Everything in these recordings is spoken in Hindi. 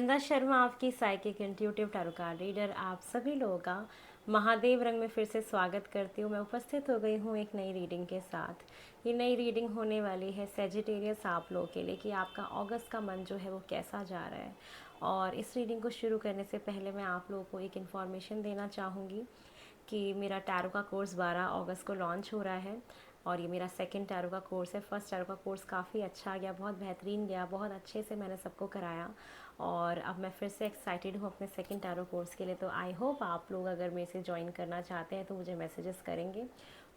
वृंदा शर्मा आपकी psychic intuitive tarot card reader आप सभी लोगों का महादेव रंग में फिर से स्वागत करती हूँ। मैं उपस्थित हो गई हूँ एक नई रीडिंग के साथ। ये नई रीडिंग होने वाली है सेजिटेरियस आप लोगों के लिए कि आपका अगस्त का मंथ जो है वो कैसा जा रहा है। और इस रीडिंग को शुरू करने से पहले मैं आप लोगों को एक इन्फॉर्मेशन देना चाहूँगी कि मेरा टैरो का कोर्स 12 अगस्त को लॉन्च हो रहा है और ये मेरा सेकंड टैरो का कोर्स है। फर्स्ट टैरो का कोर्स काफ़ी अच्छा गया, बहुत बेहतरीन गया, बहुत अच्छे से मैंने सबको कराया और अब मैं फिर से एक्साइटेड हूँ अपने सेकंड टैरो कोर्स के लिए। तो आई होप आप लोग अगर मेरे से ज्वाइन करना चाहते हैं तो मुझे मैसेजेस करेंगे।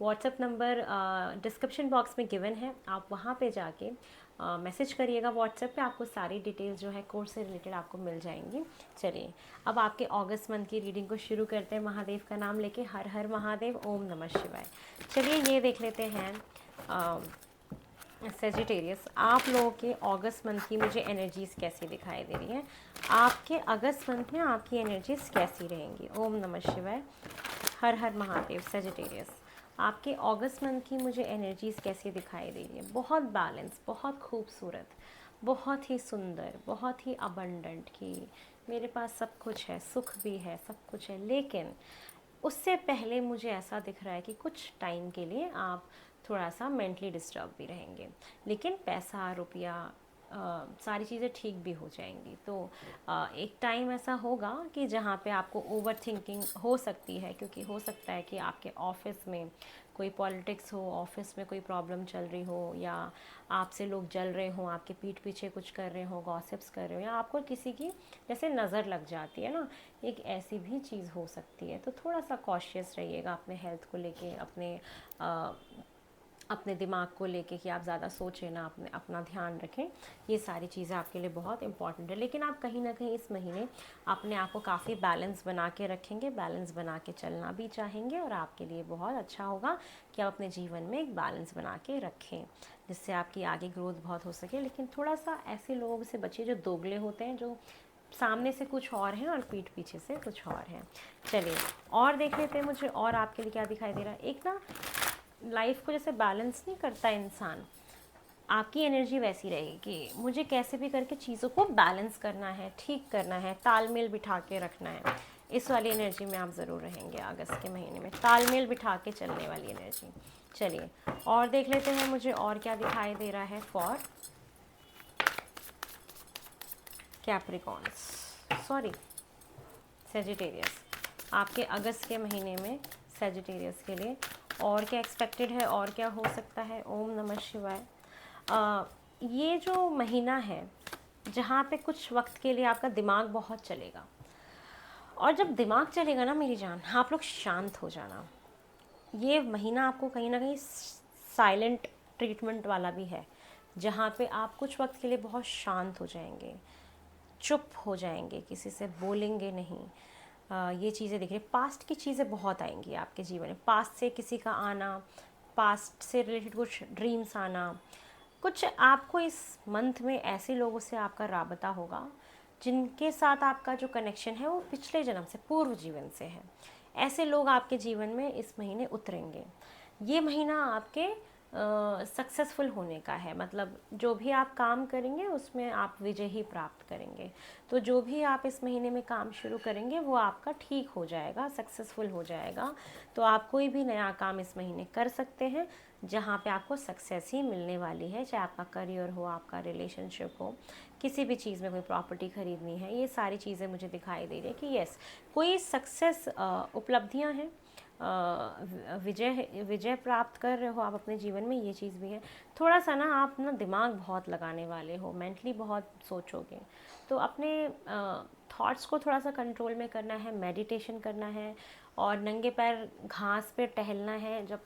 व्हाट्सएप नंबर डिस्क्रिप्शन बॉक्स में गिवन है, आप वहाँ पे जाके मैसेज करिएगा। व्हाट्सएप पे आपको सारी डिटेल्स जो है कोर्स से रिलेटेड आपको मिल जाएंगी। चलिए अब आपके अगस्त मंथ की रीडिंग को शुरू करते हैं महादेव का नाम लेके। हर हर महादेव, ओम नमः शिवाय। चलिए ये देख लेते हैं सेजिटेरियस आप लोगों के अगस्त मंथ की मुझे एनर्जीज़ कैसी दिखाई दे रही हैं। आपके अगस्त मंथ में आपकी एनर्जीज़ कैसी रहेंगी। ओम नमः शिवाय, हर हर महादेव। सेजिटेरियस आपके अगस्त मंथ की मुझे एनर्जीज़ कैसी दिखाई दे रही है। बहुत बैलेंस, बहुत खूबसूरत, बहुत ही सुंदर, बहुत ही अबंडेंट कि मेरे पास सब कुछ है, सुख भी है, सब कुछ है। लेकिन उससे पहले मुझे ऐसा दिख रहा है कि कुछ टाइम के लिए आप थोड़ा सा मेंटली डिस्टर्ब भी रहेंगे, लेकिन पैसा रुपया सारी चीज़ें ठीक भी हो जाएंगी। तो एक टाइम ऐसा होगा कि जहाँ पे आपको ओवर थिंकिंग हो सकती है, क्योंकि हो सकता है कि आपके ऑफिस में कोई पॉलिटिक्स हो, ऑफिस में कोई प्रॉब्लम चल रही हो, या आपसे लोग जल रहे हों, आपके पीठ पीछे कुछ कर रहे हो, गॉसिप्स कर रहे हो, या आपको किसी की जैसे नज़र लग जाती है ना, एक ऐसी भी चीज़ हो सकती है। तो थोड़ा सा कॉशियस रहिएगा अपने हेल्थ को लेके, अपने दिमाग को लेके कि आप ज़्यादा सोचें ना, अपना ध्यान रखें। ये सारी चीज़ें आपके लिए बहुत इंपॉर्टेंट है। लेकिन आप कहीं ना कहीं इस महीने अपने आप को काफ़ी बैलेंस बना के रखेंगे, बैलेंस बना के चलना भी चाहेंगे और आपके लिए बहुत अच्छा होगा कि आप अपने जीवन में एक बैलेंस बना के रखें, जिससे आपकी आगे ग्रोथ बहुत हो सके। लेकिन थोड़ा सा ऐसे लोगों से बचिए जो दोगले होते हैं, जो सामने से कुछ और हैं और पीठ पीछे से कुछ और हैं। चलिए और देख लेते हैं मुझे और आपके लिए क्या दिखाई दे रहा है। एक ना लाइफ को जैसे बैलेंस नहीं करता इंसान, आपकी एनर्जी वैसी रहेगी कि मुझे कैसे भी करके चीज़ों को बैलेंस करना है, ठीक करना है, तालमेल बिठा के रखना है। इस वाली एनर्जी में आप ज़रूर रहेंगे अगस्त के महीने में, तालमेल बिठा के चलने वाली एनर्जी। चलिए और देख लेते हैं मुझे और क्या दिखाई दे रहा है फॉर कैप्रिकॉन्स, सॉरी सेजिटेरियस। आपके अगस्त के महीने में सेजिटेरियस के लिए और क्या एक्सपेक्टेड है और क्या हो सकता है। ओम नमः शिवाय। ये जो महीना है जहाँ पे कुछ वक्त के लिए आपका दिमाग बहुत चलेगा, और जब दिमाग चलेगा ना मेरी जान, आप लोग शांत हो जाना। ये महीना आपको कहीं ना कहीं साइलेंट ट्रीटमेंट वाला भी है, जहाँ पे आप कुछ वक्त के लिए बहुत शांत हो जाएंगे, चुप हो जाएंगे, किसी से बोलेंगे नहीं। ये चीज़ें देखिए, पास्ट की चीज़ें बहुत आएंगी आपके जीवन में। पास्ट से किसी का आना, पास्ट से रिलेटेड कुछ ड्रीम्स आना, कुछ आपको इस मंथ में ऐसे लोगों से आपका राबता होगा जिनके साथ आपका जो कनेक्शन है वो पिछले जन्म से, पूर्व जीवन से है। ऐसे लोग आपके जीवन में इस महीने उतरेंगे। ये महीना आपके सक्सेसफुल होने का है, मतलब जो भी आप काम करेंगे उसमें आप विजय ही प्राप्त करेंगे। तो जो भी आप इस महीने में काम शुरू करेंगे वो आपका ठीक हो जाएगा, सक्सेसफुल हो जाएगा। तो आप कोई भी नया काम इस महीने कर सकते हैं जहाँ पे आपको सक्सेस ही मिलने वाली है, चाहे आपका करियर हो, आपका रिलेशनशिप हो, किसी भी चीज़ में कोई प्रॉपर्टी खरीदनी है। ये सारी चीज़ें मुझे दिखाई दे रही है कि यस, कोई सक्सेस उपलब्धियाँ हैं, विजय विजय प्राप्त कर रहे हो आप अपने जीवन में, ये चीज़ भी है। थोड़ा सा ना आप ना दिमाग बहुत लगाने वाले हो, मेंटली बहुत सोचोगे, तो अपने थॉट्स को थोड़ा सा कंट्रोल में करना है, मेडिटेशन करना है और नंगे पैर घास पे टहलना है जब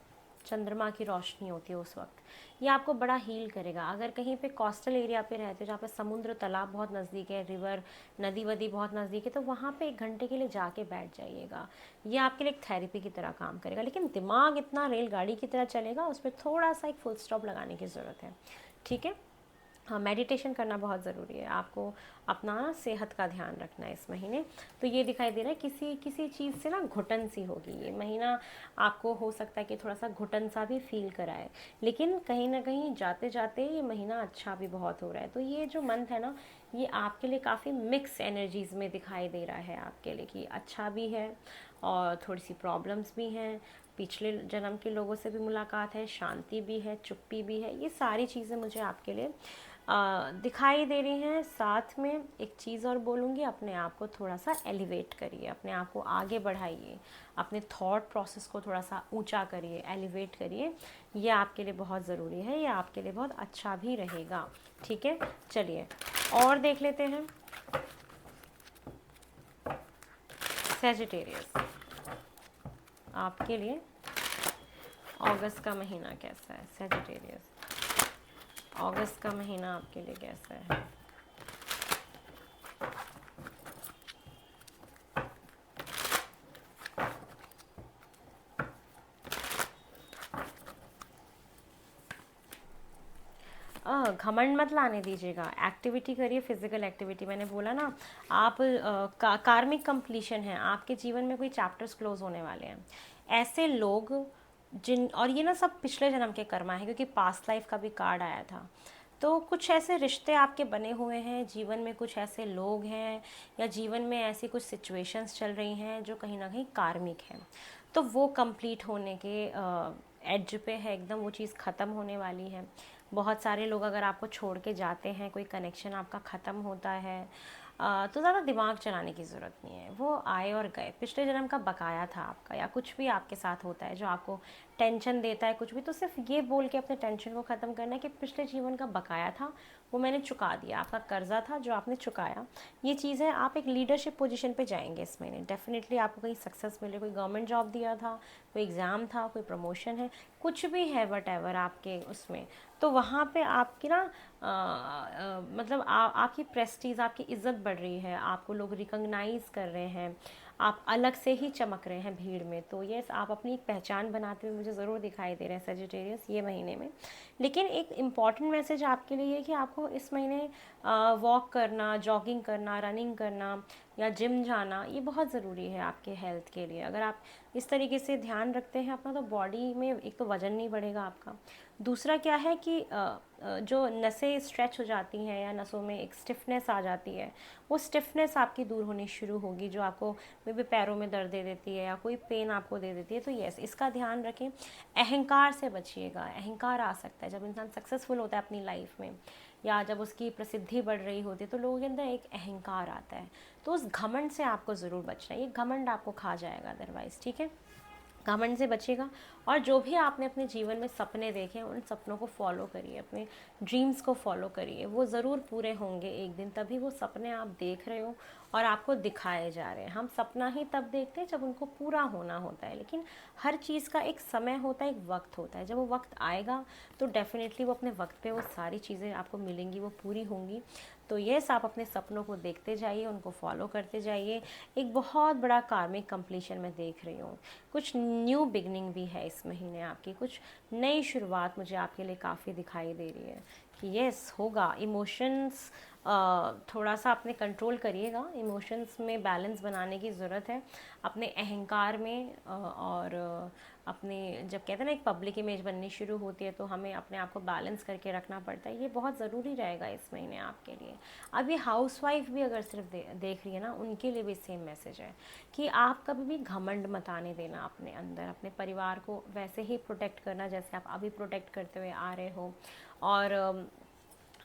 चंद्रमा की रोशनी होती है उस वक्त। ये आपको बड़ा हील करेगा। अगर कहीं पे कोस्टल एरिया पे रहते हो जहाँ पे समुद्र तालाब बहुत नज़दीक है, रिवर नदी वदी बहुत नज़दीक है, तो वहाँ पे 1 घंटे के लिए जाके बैठ जाइएगा। ये आपके लिए एक थेरेपी की तरह काम करेगा। लेकिन दिमाग इतना रेलगाड़ी की तरह चलेगा, उस पर थोड़ा सा एक फुल स्टॉप लगाने की ज़रूरत है, ठीक है। हाँ, मेडिटेशन करना बहुत ज़रूरी है। आपको अपना ना सेहत का ध्यान रखना है इस महीने। तो ये दिखाई दे रहा है किसी किसी चीज़ से ना घुटन सी होगी ये महीना। आपको हो सकता है कि थोड़ा सा घुटन सा भी फील कराए, लेकिन कहीं ना कहीं जाते जाते ये महीना अच्छा भी बहुत हो रहा है। तो ये जो मंथ है ना, ये आपके लिए काफ़ी मिक्स एनर्जीज में दिखाई दे रहा है आपके लिए, कि अच्छा भी है और थोड़ी सी प्रॉब्लम्स भी हैं। पिछले जन्म के लोगों से भी मुलाकात है, शांति भी है, चुप्पी भी है। ये सारी चीज़ें मुझे आपके लिए दिखाई दे रही हैं। साथ में एक चीज़ और बोलूँगी, अपने आप को थोड़ा सा एलिवेट करिए, अपने आप को आगे बढ़ाइए, अपने थॉट प्रोसेस को थोड़ा सा ऊंचा करिए, एलिवेट करिए। ये आपके लिए बहुत ज़रूरी है, ये आपके लिए बहुत अच्छा भी रहेगा। ठीक है, चलिए और देख लेते हैं। सैजिटेरियस, आपके लिए अगस्त का महीना कैसा है? सैजिटेरियस, अगस्त का महीना आपके लिए कैसा है? घमंड मत लाने दीजिएगा, एक्टिविटी करिए, फिजिकल एक्टिविटी। मैंने बोला ना, आप कार्मिक कंप्लीशन है, आपके जीवन में कोई चैप्टर्स क्लोज होने वाले हैं। ऐसे लोग जिन, और ये ना सब पिछले जन्म के कर्मा है, क्योंकि पास्ट लाइफ का भी कार्ड आया था। तो कुछ ऐसे रिश्ते आपके बने हुए हैं जीवन में, कुछ ऐसे लोग हैं, या जीवन में ऐसी कुछ सिचुएशंस चल रही हैं जो कहीं ना कहीं कार्मिक हैं। तो वो कंप्लीट होने के एज पे है एकदम, वो चीज़ ख़त्म होने वाली है। बहुत सारे लोग अगर आपको छोड़ के जाते हैं, कोई कनेक्शन आपका ख़त्म होता है, तो ज़्यादा दिमाग चलाने की ज़रूरत नहीं है। वो आए और गए, पिछले जन्म का बकाया था आपका, या कुछ भी आपके साथ होता है जो आपको टेंशन देता है कुछ भी, तो सिर्फ ये बोल के अपने टेंशन को ख़त्म करना है कि पिछले जीवन का बकाया था, वो मैंने चुका दिया, आपका कर्जा था जो आपने चुकाया। ये चीज़ है, आप एक लीडरशिप पोजीशन पे जाएंगे इस महीने। डेफिनेटली आपको कहीं सक्सेस मिले, कोई गवर्नमेंट जॉब दिया था, कोई एग्ज़ाम था, कोई प्रमोशन है, कुछ भी है वट एवर आपके उसमें, तो वहाँ पे आपकी ना मतलब आपकी प्रेस्टीज, आपकी इज़्ज़त बढ़ रही है, आपको लोग रिकॉग्नाइज़ कर रहे हैं, आप अलग से ही चमक रहे हैं भीड़ में। तो ये आप अपनी एक पहचान बनाते हुए मुझे ज़रूर दिखाई दे रहे हैं सजिटेरियस ये महीने में। लेकिन एक इम्पॉर्टेंट मैसेज आपके लिए है कि आपको इस महीने वॉक करना, जॉगिंग करना, रनिंग करना या जिम जाना, ये बहुत ज़रूरी है आपके हेल्थ के लिए। अगर आप इस तरीके से ध्यान रखते हैं अपना, तो बॉडी में एक तो वज़न नहीं बढ़ेगा आपका, दूसरा क्या है कि जो नसें स्ट्रेच हो जाती हैं या नसों में एक स्टिफनेस आ जाती है, वो स्टिफनेस आपकी दूर होनी शुरू होगी, जो आपको मे भी पैरों में दर्द दे देती है या कोई पेन आपको दे देती है। तो यस, इसका ध्यान रखें। अहंकार से बचिएगा, अहंकार आ सकता है जब इंसान सक्सेसफुल होता है अपनी लाइफ में, या जब उसकी प्रसिद्धि बढ़ रही होती है, तो लोगों के अंदर एक अहंकार आता है। तो उस घमंड से आपको ज़रूर बचना है, ये घमंड आपको खा जाएगा अदरवाइज़। ठीक है, घमंड से बचिएगा। और जो भी आपने अपने जीवन में सपने देखे हैं, उन सपनों को फॉलो करिए, अपने ड्रीम्स को फॉलो करिए, वो ज़रूर पूरे होंगे एक दिन। तभी वो सपने आप देख रहे हो और आपको दिखाए जा रहे हैं। हम सपना ही तब देखते हैं जब उनको पूरा होना होता है, लेकिन हर चीज़ का एक समय होता है, एक वक्त होता है। जब वो वक्त आएगा तो डेफिनेटली वो अपने वक्त पे वो सारी चीज़ें आपको मिलेंगी, वो पूरी होंगी। तो येस, आप अपने सपनों को देखते जाइए, उनको फॉलो करते जाइए। एक बहुत बड़ा कार्मिक कंप्लीशन मैं देख रही हूँ, कुछ न्यू बिगनिंग भी है इस महीने आपकी, कुछ नई शुरुआत मुझे आपके लिए काफ़ी दिखाई दे रही है कि येस होगा। इमोशंस थोड़ा सा अपने कंट्रोल करिएगा, इमोशंस में बैलेंस बनाने की ज़रूरत है, अपने अहंकार में और अपने, जब कहते हैं ना एक पब्लिक इमेज बननी शुरू होती है, तो हमें अपने आप को बैलेंस करके रखना पड़ता है। ये बहुत ज़रूरी रहेगा इस महीने आपके लिए। अब ये हाउसवाइफ भी अगर सिर्फ देख रही है ना, उनके लिए भी सेम मैसेज है कि आप कभी भी घमंड मत आने देना अपने अंदर, अपने परिवार को वैसे ही प्रोटेक्ट करना जैसे आप अभी प्रोटेक्ट करते हुए आ रहे हो। और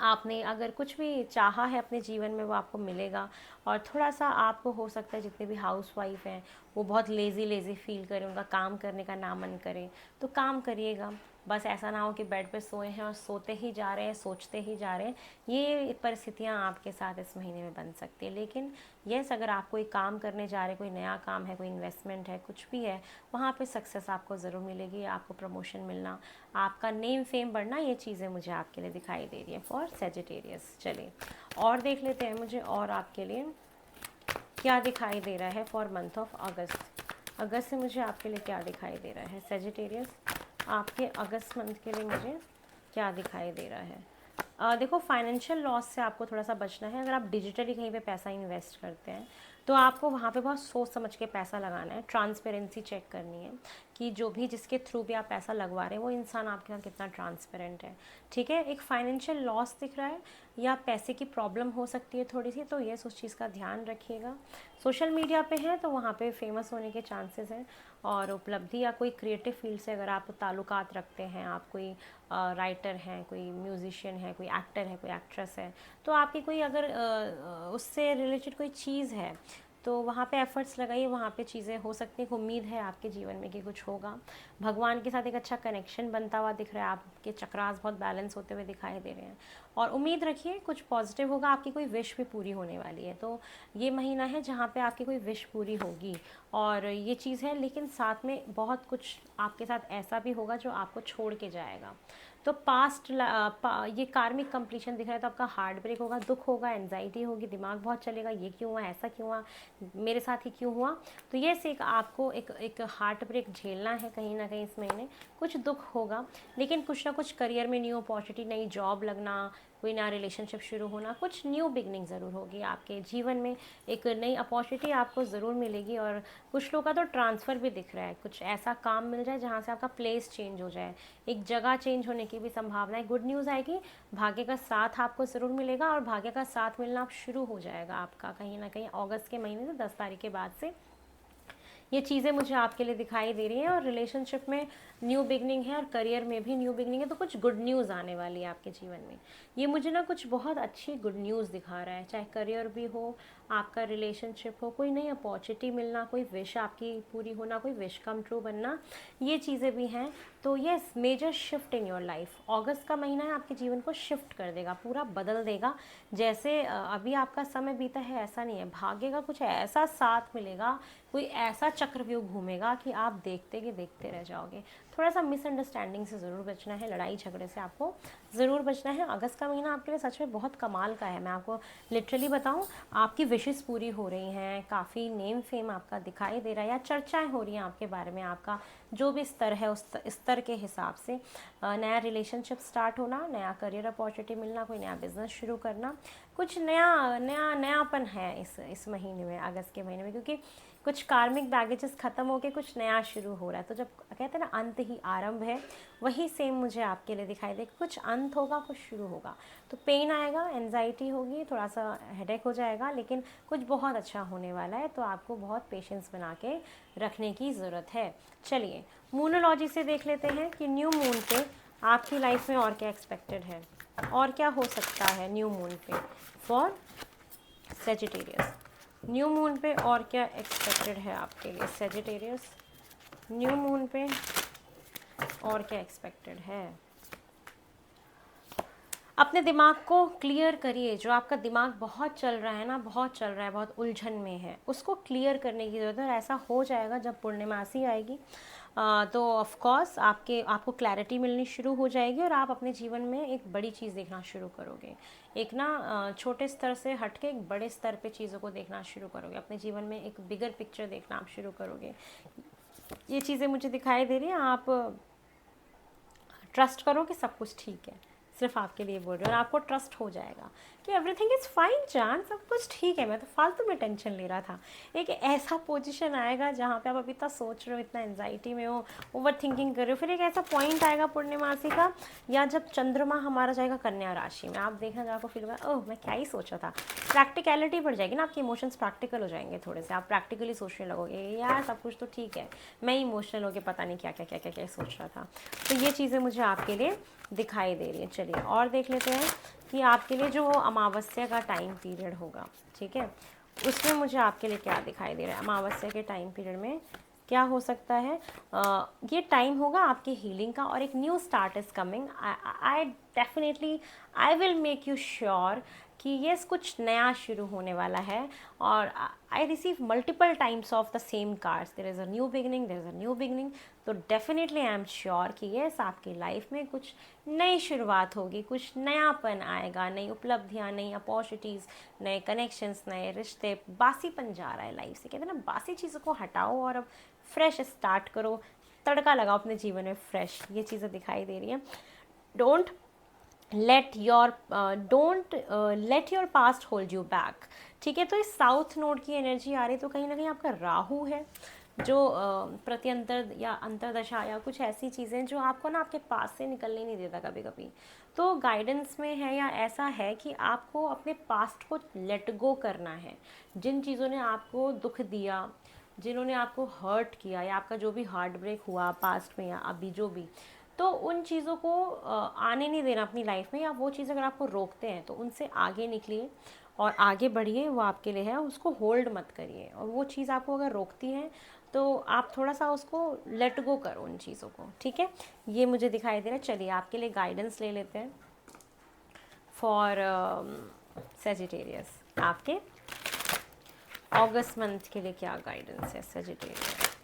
आपने अगर कुछ भी चाहा है अपने जीवन में, वो आपको मिलेगा। और थोड़ा सा आपको हो सकता है, जितने भी हाउस वाइफ हैं वो बहुत लेज़ी लेज़ी फील करें, उनका काम करने का ना मन करे, तो काम करिएगा। बस ऐसा ना हो कि बेड पे सोए हैं और सोते ही जा रहे हैं, सोचते ही जा रहे हैं। ये परिस्थितियाँ आपके साथ इस महीने में बन सकती है। लेकिन यस, अगर आप कोई काम करने जा रहे हैं, कोई नया काम है, कोई इन्वेस्टमेंट है, कुछ भी है, वहाँ पे सक्सेस आपको ज़रूर मिलेगी। आपको प्रमोशन मिलना, आपका नेम फेम बढ़ना, ये चीज़ें मुझे आपके लिए दिखाई दे रही है फॉर सैजिटेरियस। चलिए और देख लेते हैं मुझे और आपके लिए क्या दिखाई दे रहा है फॉर मंथ ऑफ अगस्त। अगस्त से मुझे आपके लिए क्या दिखाई दे रहा है सैजिटेरियस? आपके अगस्त मंथ के लिए मुझे क्या दिखाई दे रहा है? देखो फाइनेंशियल लॉस से आपको थोड़ा सा बचना है। अगर आप डिजिटली कहीं पे पैसा इन्वेस्ट करते हैं तो आपको वहाँ पे बहुत सोच समझ के पैसा लगाना है, ट्रांसपेरेंसी चेक करनी है कि जो भी जिसके थ्रू भी आप पैसा लगवा रहे हैं वो इंसान आपके साथ कितना ट्रांसपेरेंट है। ठीक है, एक फाइनेंशियल लॉस दिख रहा है या पैसे की प्रॉब्लम हो सकती है थोड़ी सी, तो ये उस चीज़ का ध्यान रखिएगा। सोशल मीडिया पे हैं तो वहाँ पे फेमस होने के चांसेस हैं, और उपलब्धि या कोई क्रिएटिव फील्ड से अगर आप ताल्लुकात रखते हैं, आप कोई राइटर हैं, कोई म्यूजिशियन है, कोई एक्टर है, कोई एक्ट्रेस है, तो आपकी कोई अगर उससे रिलेटेड कोई चीज़ है तो वहाँ पे एफर्ट्स लगाइए, वहाँ पे चीज़ें हो सकती हैं। उम्मीद है आपके जीवन में कि कुछ होगा। भगवान के साथ एक अच्छा कनेक्शन बनता हुआ दिख रहा है, आपके चक्रास बहुत बैलेंस होते हुए दिखाई दे रहे हैं, और उम्मीद रखिए कुछ पॉजिटिव होगा, आपकी कोई विश भी पूरी होने वाली है। तो ये महीना है जहाँ पे आपकी कोई विश पूरी होगी, और ये चीज़ है। लेकिन साथ में बहुत कुछ आपके साथ ऐसा भी होगा जो आपको छोड़ के जाएगा। तो ये कार्मिक कंप्लीशन दिख रहा है, तो आपका हार्ट ब्रेक होगा, दुख होगा, एंजाइटी होगी, दिमाग बहुत चलेगा, ये क्यों हुआ, ऐसा क्यों हुआ, मेरे साथ ही क्यों हुआ। तो ये से आपको एक हार्ट ब्रेक झेलना है कहीं ना कहीं इस महीने। कुछ दुख होगा, लेकिन कुछ ना कुछ करियर में न्यू अपॉर्चुनिटी, नई जॉब लगना, कोई नया रिलेशनशिप शुरू होना, कुछ न्यू बिगनिंग ज़रूर होगी आपके जीवन में। एक नई अपॉर्चुनिटी आपको ज़रूर मिलेगी, और कुछ लोगों का तो ट्रांसफ़र भी दिख रहा है, कुछ ऐसा काम मिल जाए जहाँ से आपका प्लेस चेंज हो जाए, एक जगह चेंज होने की भी संभावना है। गुड न्यूज़ आएगी, भाग्य का साथ आपको ज़रूर मिलेगा, और भाग्य का साथ मिलना आप शुरू हो जाएगा आपका कहीं ना कहीं अगस्त के महीने से 10 तारीख के बाद से। ये चीज़ें मुझे आपके लिए दिखाई दे रही हैं, और रिलेशनशिप में न्यू बिगनिंग है और करियर में भी न्यू बिगनिंग है, तो कुछ गुड न्यूज़ आने वाली है आपके जीवन में। ये मुझे ना कुछ बहुत अच्छी गुड न्यूज़ दिखा रहा है, चाहे करियर भी हो, आपका रिलेशनशिप हो, कोई नई अपॉर्चुनिटी मिलना, कोई विश आपकी पूरी होना, कोई विश कम ट्रू बनना, ये चीज़ें भी हैं। तो yes, major shift in your life, अगस्त का महीना है आपके जीवन को शिफ्ट कर देगा, पूरा बदल देगा। जैसे अभी आपका समय बीता है ऐसा नहीं है, भाग्य का कुछ ऐसा साथ मिलेगा, कोई ऐसा चक्रव्यूह घूमेगा कि आप देखते के देखते रह जाओगे। थोड़ा सा मिसअंडरस्टैंडिंग से ज़रूर बचना है, लड़ाई झगड़े से आपको ज़रूर बचना है। अगस्त का महीना आपके लिए सच में बहुत कमाल का है। मैं आपको लिटरली बताऊं, आपकी विशेस पूरी हो रही हैं, काफ़ी नेम फेम आपका दिखाई दे रहा है, या चर्चाएं हो रही हैं आपके बारे में, आपका जो भी स्तर है उस स्तर के हिसाब से। नया रिलेशनशिप स्टार्ट होना, नया करियर अपॉर्चुनिटी मिलना, कोई नया बिजनेस शुरू करना, कुछ नयापन है इस महीने में, अगस्त के महीने में, क्योंकि कुछ कार्मिक बैगेजेस ख़त्म होके कुछ नया शुरू हो रहा है। तो जब कहते हैं ना अंत ही आरंभ है, वही सेम मुझे आपके लिए दिखाई दे, कुछ अंत होगा, कुछ शुरू होगा। तो पेन आएगा, एंजाइटी होगी, थोड़ा सा हेडेक हो जाएगा, लेकिन कुछ बहुत अच्छा होने वाला है। तो आपको बहुत पेशेंस बना के रखने की ज़रूरत है। चलिए मूनोलॉजी से देख लेते हैं कि न्यू मून पे आपकी लाइफ में और क्या एक्सपेक्टेड है, और क्या हो सकता है न्यू मून पे फॉर सेजिटेरियस। न्यू मून पे और क्या एक्सपेक्टेड है आपके लिए सेजिटेरियस, न्यू मून पे और क्या एक्सपेक्टेड है। अपने दिमाग को क्लियर करिए, जो आपका दिमाग बहुत चल रहा है ना, बहुत चल रहा है, बहुत उलझन में है, उसको क्लियर करने की ज़रूरत है। ऐसा हो जाएगा जब पूर्णिमासी आएगी, तो ऑफ कोर्स आपको क्लैरिटी मिलनी शुरू हो जाएगी, और आप अपने जीवन में एक बड़ी चीज़ देखना शुरू करोगे। एक ना छोटे स्तर से हट के एक बड़े स्तर पे चीज़ों को देखना शुरू करोगे, अपने जीवन में एक बिगर पिक्चर देखना आप शुरू करोगे। ये चीज़ें मुझे दिखाई दे रही हैं। आप ट्रस्ट करो कि सब कुछ ठीक है, सिर्फ आपके लिए बोल रही हूँ, और आपको ट्रस्ट हो जाएगा कि एवरीथिंग इज़ फाइन जान, सब कुछ ठीक है। मैं तो फालतू में टेंशन ले रहा था। एक ऐसा पोजीशन आएगा जहाँ पे आप अभी इतना सोच रहे हो, इतना एंजाइटी में हो, ओवर थिंकिंग कर रहे हो, फिर एक ऐसा पॉइंट आएगा पूर्णिमासी का, या जब चंद्रमा हमारा जाएगा कन्या राशि में, आप देखना जहाँ को फील होगा, ओह मैं क्या ही सोचा था। प्रैक्टिकलिटी बढ़ जाएगी ना, आपके इमोशंस प्रैक्टिकल हो जाएंगे थोड़े से, आप प्रैक्टिकली सोचने लगोगे, यार सब कुछ तो ठीक है, मैं इमोशनल होकर पता नहीं क्या क्या क्या क्या क्या सोच रहा था। तो ये चीज़ें मुझे आपके लिए दिखाई दे रही है। चलिए और देख लेते हैं कि आपके लिए जो अमावस्या का टाइम पीरियड होगा, ठीक है, उसमें मुझे आपके लिए क्या दिखाई दे रहा है। अमावस्या के टाइम पीरियड में क्या हो सकता है, ये टाइम होगा आपकी हीलिंग का, और एक new start is coming. I definitely I will make you sure कि ये कुछ नया शुरू होने वाला है, और I receive multiple times of the same cards, there is a new beginning, there is a new beginning. तो डेफिनेटली आई एम श्योर कि येस आपकी लाइफ में कुछ नई शुरुआत होगी, कुछ नयापन आएगा, नई उपलब्धियाँ, नई अपॉर्चुनिटीज़, नए कनेक्शंस, नए रिश्ते। बासीपन जा रहा है लाइफ से, कहते हैं ना, बासी चीज़ों को हटाओ और अब फ्रेश स्टार्ट करो, तड़का लगाओ अपने जीवन में फ्रेश। ये चीज़ें दिखाई दे रही हैं। Don't let your don't let your past hold you back. ठीक है, तो इस साउथ नोड की एनर्जी आ रही, तो कहीं ना कहीं आपका राहु है जो प्रत्यंतर या अंतरदशा या कुछ ऐसी चीज़ें जो आपको ना आपके पास से निकलने नहीं देता कभी कभी। तो गाइडेंस में है या ऐसा है कि आपको अपने पास्ट को लेट गो करना है। जिन चीज़ों ने आपको दुख दिया, जिन्होंने आपको हर्ट किया, या आपका जो भी हार्ट ब्रेक हुआ पास्ट में या अभी जो भी, तो उन चीज़ों को आने नहीं देना अपनी लाइफ में, या वो चीज़ अगर आपको रोकते हैं तो उनसे आगे निकलिए और आगे बढ़िए, वो आपके लिए है, उसको होल्ड मत करिए। और वो चीज़ आपको अगर रोकती है तो आप थोड़ा सा उसको लेट गो करो उन चीज़ों को। ठीक है, ये मुझे दिखाई दे रहा है। चलिए आपके लिए गाइडेंस ले लेते हैं फॉर सेजिटेरियस। आपके अगस्त मंथ के लिए क्या गाइडेंस है सेजिटेरियस?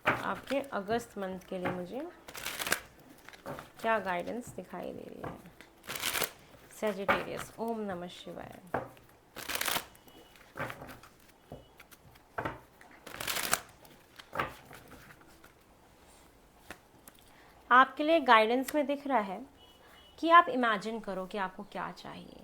आपके अगस्त मंथ के लिए मुझे क्या गाइडेंस दिखाई दे रही है सेजिटेरियस? ओम नमः शिवाय। आपके लिए गाइडेंस में दिख रहा है कि आप इमेजिन करो कि आपको क्या चाहिए।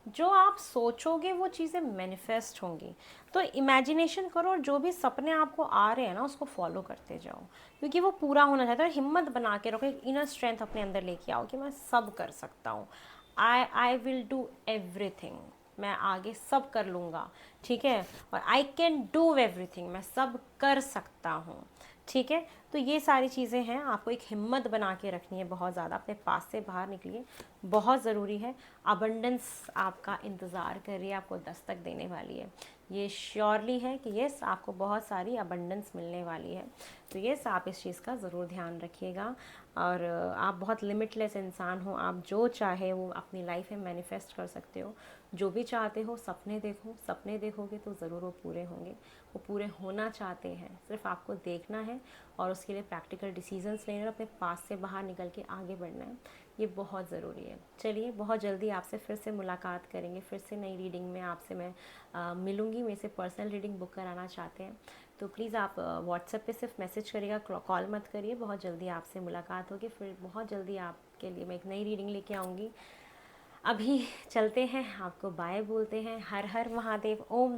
जो आप सोचोगे वो चीज़ें मैनिफेस्ट होंगी। तो इमेजिनेशन करो और जो भी सपने आपको आ रहे हैं ना उसको फॉलो करते जाओ, क्योंकि वो पूरा होना चाहता है। और हिम्मत बना के रखो, एक इनर स्ट्रेंथ अपने अंदर लेके आओ कि मैं सब कर सकता हूँ। आई विल डू एवरीथिंग, मैं आगे सब कर लूँगा। ठीक है, और आई कैन डू एवरीथिंग, मैं सब कर सकता हूँ। ठीक है, तो ये सारी चीज़ें हैं, आपको एक हिम्मत बना के रखनी है बहुत ज़्यादा। अपने पास से बाहर निकलिए, बहुत ज़रूरी है। अबंडेंस आपका इंतज़ार कर रही है, आपको दस्तक देने वाली है। ये श्योरली है कि यस, आपको बहुत सारी अबंडेंस मिलने वाली है। तो यस, आप इस चीज़ का ज़रूर ध्यान रखिएगा। और आप बहुत लिमिटलेस इंसान हो, आप जो चाहे वो अपनी लाइफ में मैनिफेस्ट कर सकते हो। जो भी चाहते हो, सपने देखो, सपने देखोगे तो ज़रूर वो पूरे होंगे। वो पूरे होना चाहते हैं, सिर्फ आपको देखना है और उसके लिए प्रैक्टिकल डिसीजंस लेने और अपने पास से बाहर निकल के आगे बढ़ना है। ये बहुत ज़रूरी है। चलिए, बहुत जल्दी आपसे फिर से मुलाकात करेंगे, फिर से नई रीडिंग में आपसे मैं मिलूँगी। मेरे से पर्सनल रीडिंग बुक कराना चाहते हैं तो प्लीज़ आप व्हाट्सएप पे सिर्फ मैसेज करिएगा, कॉल मत करिए। बहुत जल्दी आपसे मुलाकात होगी, फिर बहुत जल्दी आपके लिए मैं एक नई रीडिंग लेके आऊँगी। अभी चलते हैं, आपको बाय बोलते हैं। हर हर महादेव। ओम